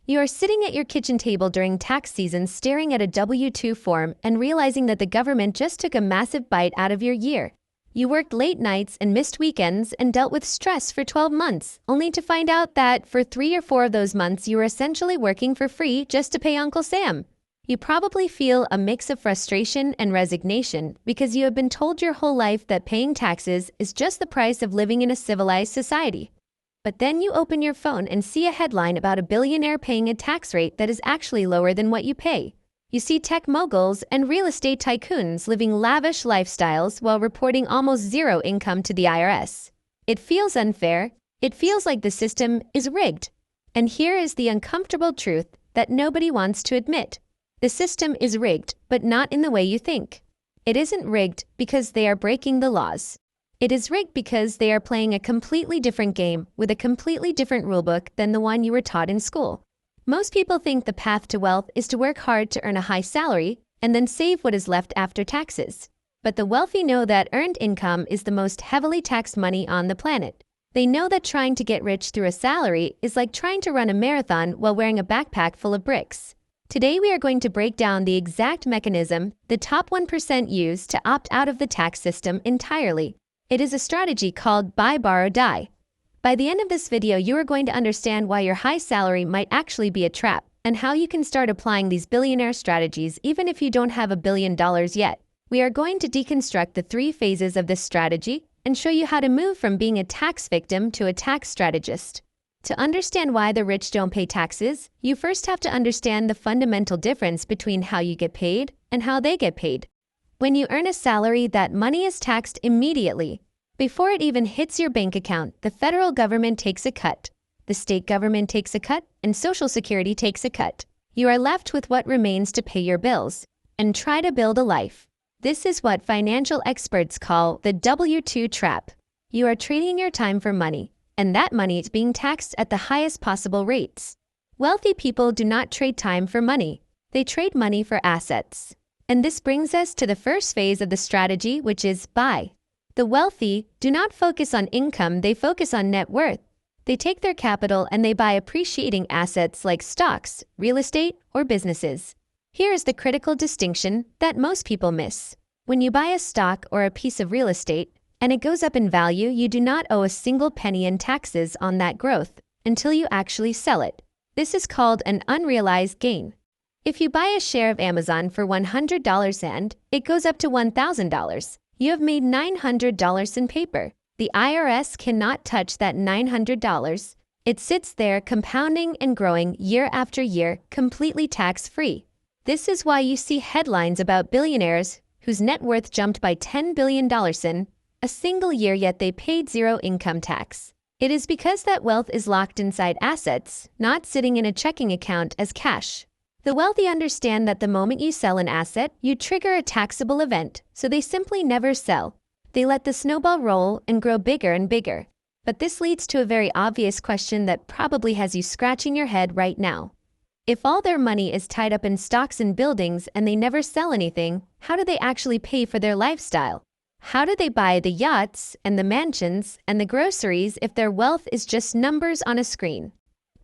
You are sitting at your kitchen table during tax season staring at a W-2 form and realizing that the government just took a massive bite out of your year. You worked late nights and missed weekends and dealt with stress for 12 months, only to find out that for 3 or 4 of those months you were essentially working for free just to pay Uncle Sam. You probably feel a mix of frustration and resignation because you have been told your whole life that paying taxes is just the price of living in a civilized society. But then you open your phone and see a headline about a billionaire paying a tax rate that is actually lower than what you pay. You see tech moguls and real estate tycoons living lavish lifestyles while reporting almost zero income to the IRS. It feels unfair. It feels like the system is rigged. And here is the uncomfortable truth that nobody wants to admit. The system is rigged, but not in the way you think. It isn't rigged because they are breaking the laws. It is rigged because they are playing a completely different game with a completely different rulebook than the one you were taught in school. Most people think the path to wealth is to work hard to earn a high salary and then save what is left after taxes. But the wealthy know that earned income is the most heavily taxed money on the planet. They know that trying to get rich through a salary is like trying to run a marathon while wearing a backpack full of bricks. Today we are going to break down the exact mechanism the top 1% use to opt out of the tax system entirely. It is a strategy called buy, borrow, die. By the end of this video, you are going to understand why your high salary might actually be a trap and how you can start applying these billionaire strategies even if you don't have $1 billion yet. We are going to deconstruct the 3 phases of this strategy and show you how to move from being a tax victim to a tax strategist. To understand why the rich don't pay taxes, you first have to understand the fundamental difference between how you get paid and how they get paid. When you earn a salary, that money is taxed immediately. Before it even hits your bank account, the federal government takes a cut, the state government takes a cut, and Social Security takes a cut. You are left with what remains to pay your bills and try to build a life. This is what financial experts call the W-2 trap. You are trading your time for money, and that money is being taxed at the highest possible rates. Wealthy people do not trade time for money. They trade money for assets. And this brings us to the first phase of the strategy, which is buy. The wealthy do not focus on income, they focus on net worth. They take their capital and they buy appreciating assets like stocks, real estate, or businesses. Here is the critical distinction that most people miss. When you buy a stock or a piece of real estate and it goes up in value, you do not owe a single penny in taxes on that growth until you actually sell it. This is called an unrealized gain. If you buy a share of Amazon for $100 and it goes up to $1,000, you have made $900 in paper. The IRS cannot touch that $900. It sits there compounding and growing year after year, completely tax-free. This is why you see headlines about billionaires whose net worth jumped by $10 billion in a single year, yet they paid zero income tax. It is because that wealth is locked inside assets, not sitting in a checking account as cash. The wealthy understand that the moment you sell an asset, you trigger a taxable event, so they simply never sell. They let the snowball roll and grow bigger and bigger. But this leads to a very obvious question that probably has you scratching your head right now. If all their money is tied up in stocks and buildings and they never sell anything, how do they actually pay for their lifestyle? How do they buy the yachts and the mansions and the groceries if their wealth is just numbers on a screen?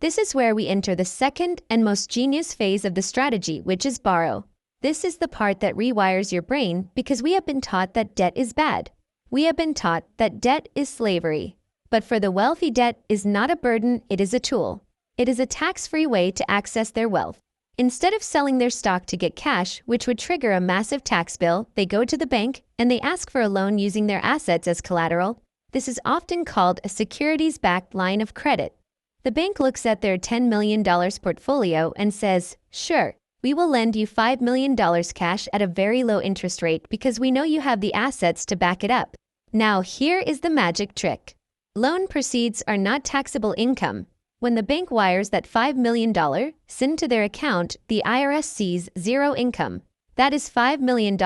This is where we enter the second and most genius phase of the strategy, which is borrow. This is the part that rewires your brain because we have been taught that debt is bad. We have been taught that debt is slavery. But for the wealthy, debt is not a burden, it is a tool. It is a tax-free way to access their wealth. Instead of selling their stock to get cash, which would trigger a massive tax bill, they go to the bank and they ask for a loan using their assets as collateral. This is often called a securities-backed line of credit. The bank looks at their $10 million portfolio and says, "Sure, we will lend you $5 million cash at a very low interest rate because we know you have the assets to back it up." Now here is the magic trick. Loan proceeds are not taxable income. When the bank wires that $5 million SIN to their account, the IRS sees zero income. That is $5 million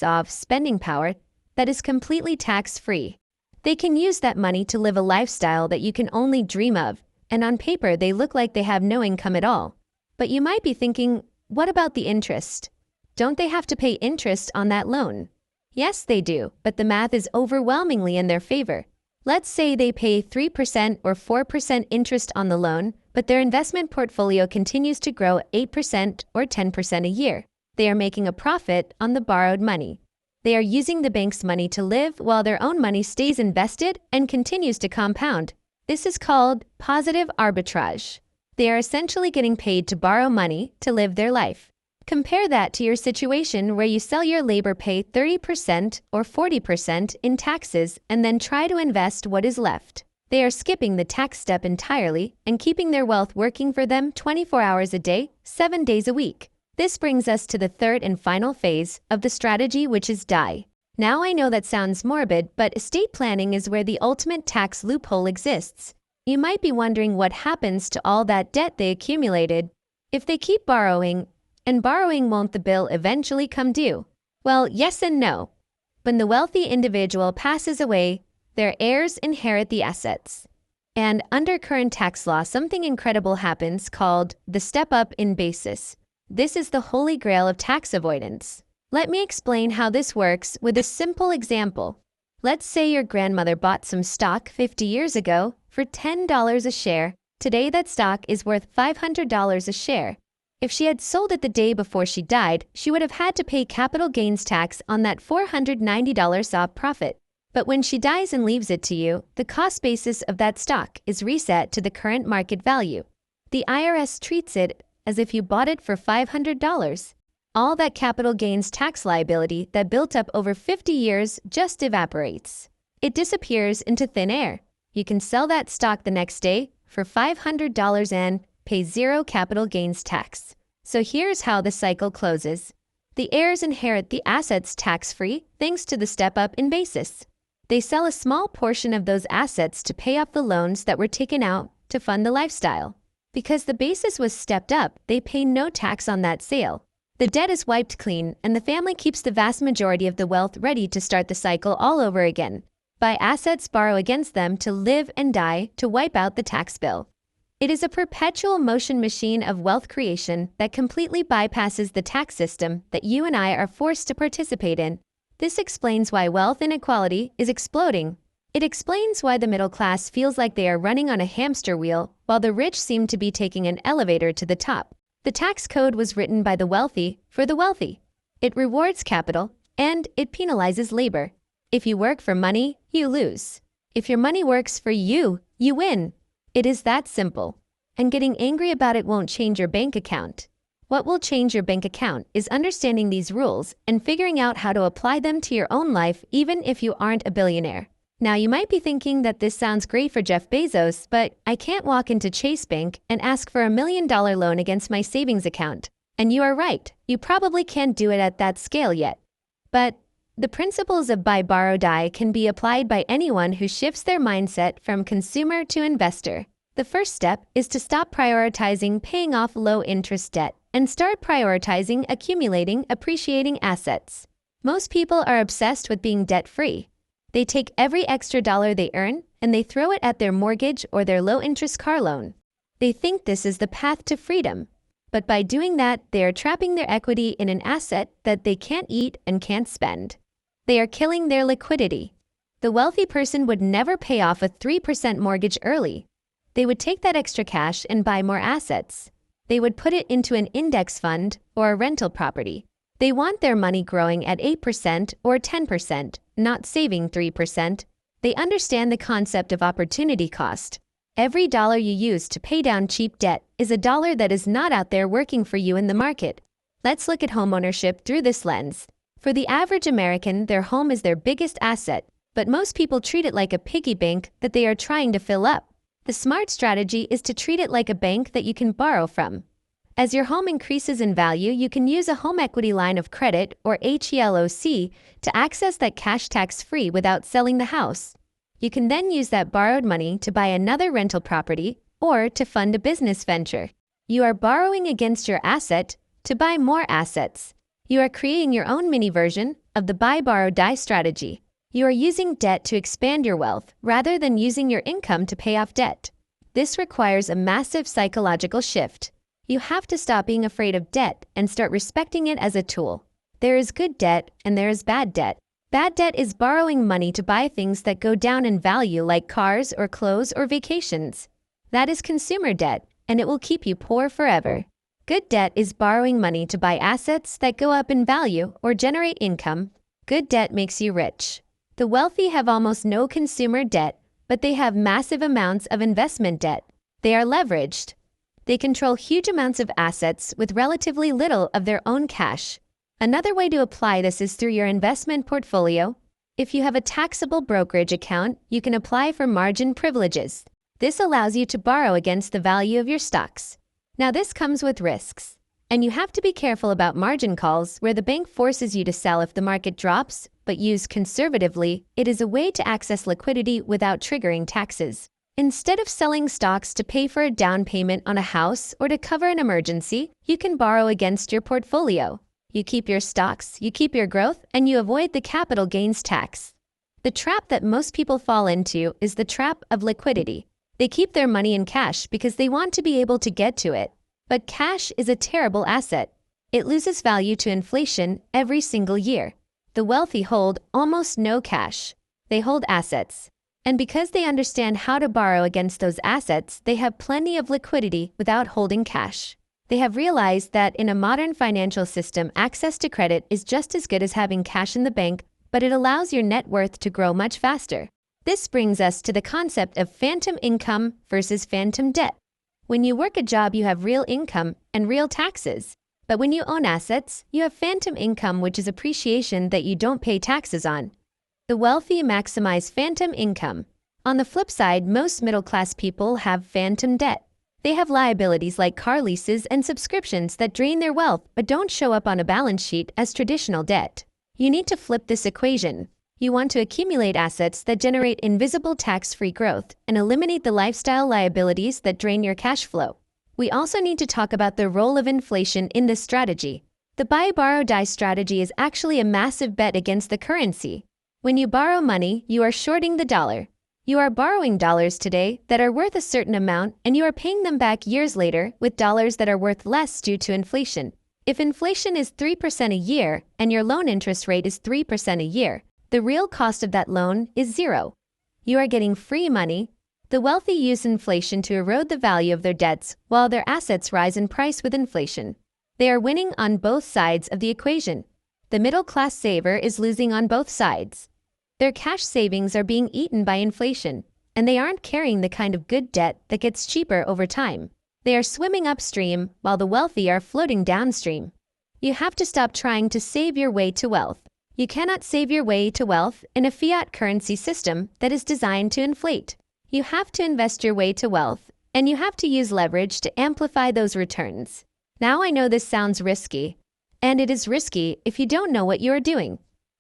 of spending power that is completely tax-free. They can use that money to live a lifestyle that you can only dream of, and on paper they look like they have no income at all. But you might be thinking, what about the interest? Don't they have to pay interest on that loan? Yes, they do, but the math is overwhelmingly in their favor. Let's say they pay 3% or 4% interest on the loan, but their investment portfolio continues to grow 8% or 10% a year. They are making a profit on the borrowed money. They are using the bank's money to live while their own money stays invested and continues to compound. This is called positive arbitrage. They are essentially getting paid to borrow money to live their life. Compare that to your situation where you sell your labor, pay 30% or 40% in taxes, and then try to invest what is left. They are skipping the tax step entirely and keeping their wealth working for them 24 hours a day, 7 days a week. This brings us to the third and final phase of the strategy, which is die. Now I know that sounds morbid, but estate planning is where the ultimate tax loophole exists. You might be wondering what happens to all that debt they accumulated. If they keep borrowing, won't the bill eventually come due? Well, yes and no. When the wealthy individual passes away, their heirs inherit the assets. And under current tax law, something incredible happens called the step-up in basis. This is the holy grail of tax avoidance. Let me explain how this works with a simple example. Let's say your grandmother bought some stock 50 years ago for $10 a share. Today that stock is worth $500 a share. If she had sold it the day before she died, she would have had to pay capital gains tax on that $490 of profit. But when she dies and leaves it to you, the cost basis of that stock is reset to the current market value. The IRS treats it as if you bought it for $500. All that capital gains tax liability that built up over 50 years just evaporates. It disappears into thin air. You can sell that stock the next day for $500 and pay zero capital gains tax. So here's how the cycle closes. The heirs inherit the assets tax-free thanks to the step-up in basis. They sell a small portion of those assets to pay off the loans that were taken out to fund the lifestyle. Because the basis was stepped up, they pay no tax on that sale. The debt is wiped clean, and the family keeps the vast majority of the wealth ready to start the cycle all over again. Buy assets, borrow against them to live and die to wipe out the tax bill. It is a perpetual motion machine of wealth creation that completely bypasses the tax system that you and I are forced to participate in. This explains why wealth inequality is exploding. It explains why the middle class feels like they are running on a hamster wheel, while the rich seem to be taking an elevator to the top. The tax code was written by the wealthy for the wealthy. It rewards capital, and it penalizes labor. If you work for money, you lose. If your money works for you, you win. It is that simple. And getting angry about it won't change your bank account. What will change your bank account is understanding these rules and figuring out how to apply them to your own life, even if you aren't a billionaire. Now you might be thinking that this sounds great for Jeff Bezos, but I can't walk into Chase Bank and ask for $1 million loan against my savings account. And you are right, you probably can't do it at that scale yet. But the principles of buy, borrow, die can be applied by anyone who shifts their mindset from consumer to investor. The first step is to stop prioritizing paying off low-interest debt and start prioritizing accumulating, appreciating assets. Most people are obsessed with being debt-free. They take every extra dollar they earn and they throw it at their mortgage or their low-interest car loan. They think this is the path to freedom. But by doing that, they are trapping their equity in an asset that they can't eat and can't spend. They are killing their liquidity. The wealthy person would never pay off a 3% mortgage early. They would take that extra cash and buy more assets. They would put it into an index fund or a rental property. They want their money growing at 8% or 10%, not saving 3%. They understand the concept of opportunity cost. Every dollar you use to pay down cheap debt is a dollar that is not out there working for you in the market. Let's look at homeownership through this lens. For the average American, their home is their biggest asset, but most people treat it like a piggy bank that they are trying to fill up. The smart strategy is to treat it like a bank that you can borrow from. As your home increases in value, you can use a home equity line of credit, or HELOC, to access that cash tax-free without selling the house. You can then use that borrowed money to buy another rental property or to fund a business venture. You are borrowing against your asset to buy more assets. You are creating your own mini version of the buy, borrow, die strategy. You are using debt to expand your wealth rather than using your income to pay off debt. This requires a massive psychological shift. You have to stop being afraid of debt and start respecting it as a tool. There is good debt and there is bad debt. Bad debt is borrowing money to buy things that go down in value like cars or clothes or vacations. That is consumer debt, and it will keep you poor forever. Good debt is borrowing money to buy assets that go up in value or generate income. Good debt makes you rich. The wealthy have almost no consumer debt, but they have massive amounts of investment debt. They are leveraged. They control huge amounts of assets with relatively little of their own cash. Another way to apply this is through your investment portfolio. If you have a taxable brokerage account, you can apply for margin privileges. This allows you to borrow against the value of your stocks. Now this comes with risks, and you have to be careful about margin calls where the bank forces you to sell if the market drops, but used conservatively, it is a way to access liquidity without triggering taxes. Instead of selling stocks to pay for a down payment on a house or to cover an emergency, you can borrow against your portfolio. You keep your stocks, you keep your growth, and you avoid the capital gains tax. The trap that most people fall into is the trap of liquidity. They keep their money in cash because they want to be able to get to it. But cash is a terrible asset. It loses value to inflation every single year. The wealthy hold almost no cash. They hold assets. And because they understand how to borrow against those assets, they have plenty of liquidity without holding cash. They have realized that in a modern financial system, access to credit is just as good as having cash in the bank, but it allows your net worth to grow much faster. This brings us to the concept of phantom income versus phantom debt. When you work a job, you have real income and real taxes. But when you own assets, you have phantom income, which is appreciation that you don't pay taxes on. The wealthy maximize phantom income. On the flip side, most middle-class people have phantom debt. They have liabilities like car leases and subscriptions that drain their wealth but don't show up on a balance sheet as traditional debt. You need to flip this equation. You want to accumulate assets that generate invisible tax-free growth and eliminate the lifestyle liabilities that drain your cash flow. We also need to talk about the role of inflation in this strategy. The buy, borrow, die strategy is actually a massive bet against the currency. When you borrow money, you are shorting the dollar. You are borrowing dollars today that are worth a certain amount, and you are paying them back years later with dollars that are worth less due to inflation. If inflation is 3% a year and your loan interest rate is 3% a year, the real cost of that loan is zero. You are getting free money. The wealthy use inflation to erode the value of their debts while their assets rise in price with inflation. They are winning on both sides of the equation. The middle-class saver is losing on both sides. Their cash savings are being eaten by inflation, and they aren't carrying the kind of good debt that gets cheaper over time. They are swimming upstream while the wealthy are floating downstream. You have to stop trying to save your way to wealth. You cannot save your way to wealth in a fiat currency system that is designed to inflate. You have to invest your way to wealth, and you have to use leverage to amplify those returns. Now I know this sounds risky, and it is risky if you don't know what you are doing.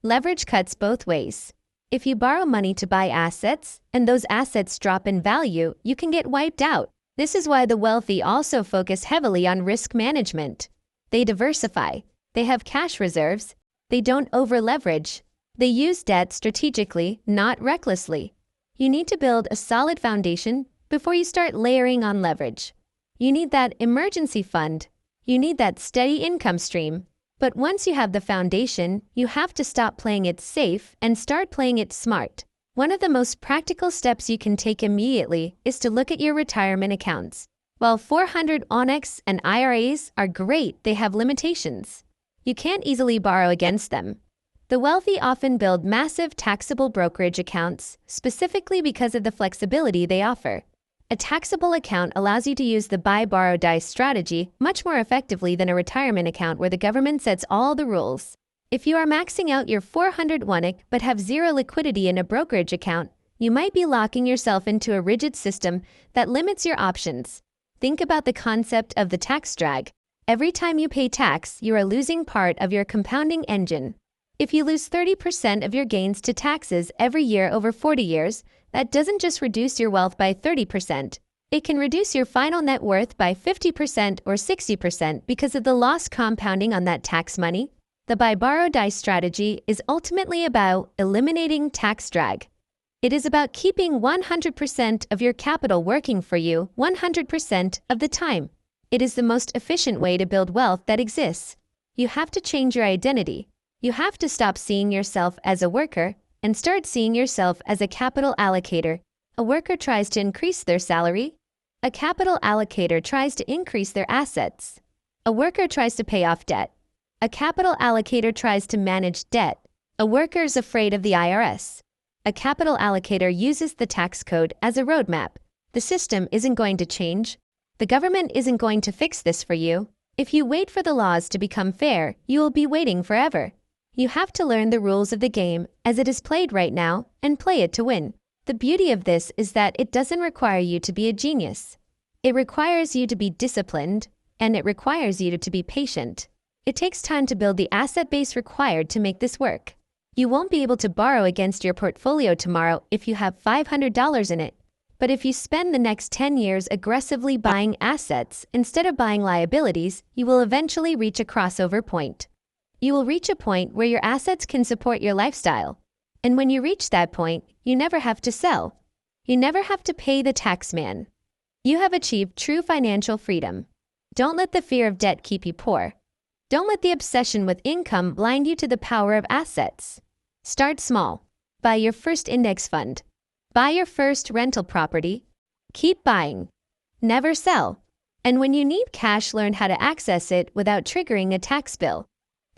Leverage cuts both ways. If you borrow money to buy assets, and those assets drop in value, you can get wiped out. This is why the wealthy also focus heavily on risk management. They diversify. They have cash reserves. They don't over-leverage. They use debt strategically, not recklessly. You need to build a solid foundation before you start layering on leverage. You need that emergency fund. You need that steady income stream. But once you have the foundation, you have to stop playing it safe and start playing it smart. One of the most practical steps you can take immediately is to look at your retirement accounts. While 401(k) and IRAs are great, they have limitations. You can't easily borrow against them. The wealthy often build massive taxable brokerage accounts, specifically because of the flexibility they offer. A taxable account allows you to use the buy, borrow, die strategy much more effectively than a retirement account where the government sets all the rules. If you are maxing out your 401(k) but have zero liquidity in a brokerage account, you might be locking yourself into a rigid system that limits your options. Think about the concept of the tax drag. Every time you pay tax, you are losing part of your compounding engine. If you lose 30% of your gains to taxes every year over 40 years, that doesn't just reduce your wealth by 30%. It can reduce your final net worth by 50% or 60% because of the loss compounding on that tax money. The buy, borrow, die strategy is ultimately about eliminating tax drag. It is about keeping 100% of your capital working for you 100% of the time. It is the most efficient way to build wealth that exists. You have to change your identity. You have to stop seeing yourself as a worker and start seeing yourself as a capital allocator. A worker tries to increase their salary. A capital allocator tries to increase their assets. A worker tries to pay off debt. A capital allocator tries to manage debt. A worker is afraid of the IRS. A capital allocator uses the tax code as a roadmap. The system isn't going to change. The government isn't going to fix this for you. If you wait for the laws to become fair, you will be waiting forever. You have to learn the rules of the game as it is played right now and play it to win. The beauty of this is that it doesn't require you to be a genius. It requires you to be disciplined, and it requires you to be patient. It takes time to build the asset base required to make this work. You won't be able to borrow against your portfolio tomorrow if you have $500 in it. But if you spend the next 10 years aggressively buying assets instead of buying liabilities, you will eventually reach a crossover point. You will reach a point where your assets can support your lifestyle. And when you reach that point, you never have to sell. You never have to pay the tax man. You have achieved true financial freedom. Don't let the fear of debt keep you poor. Don't let the obsession with income blind you to the power of assets. Start small. Buy your first index fund. Buy your first rental property. Keep buying. Never sell. And when you need cash, learn how to access it without triggering a tax bill.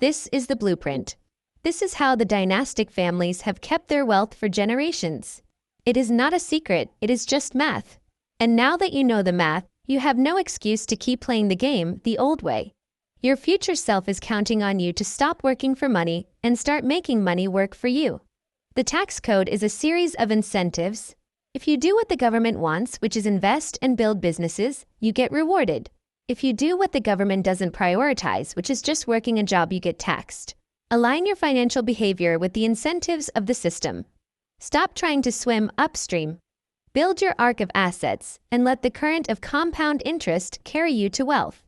This is the blueprint. This is how the dynastic families have kept their wealth for generations. It is not a secret, it is just math. And now that you know the math, you have no excuse to keep playing the game the old way. Your future self is counting on you to stop working for money and start making money work for you. The tax code is a series of incentives. If you do what the government wants, which is invest and build businesses, you get rewarded. If you do what the government doesn't prioritize, which is just working a job, you get taxed. Align your financial behavior with the incentives of the system. Stop trying to swim upstream. Build your arc of assets and let the current of compound interest carry you to wealth.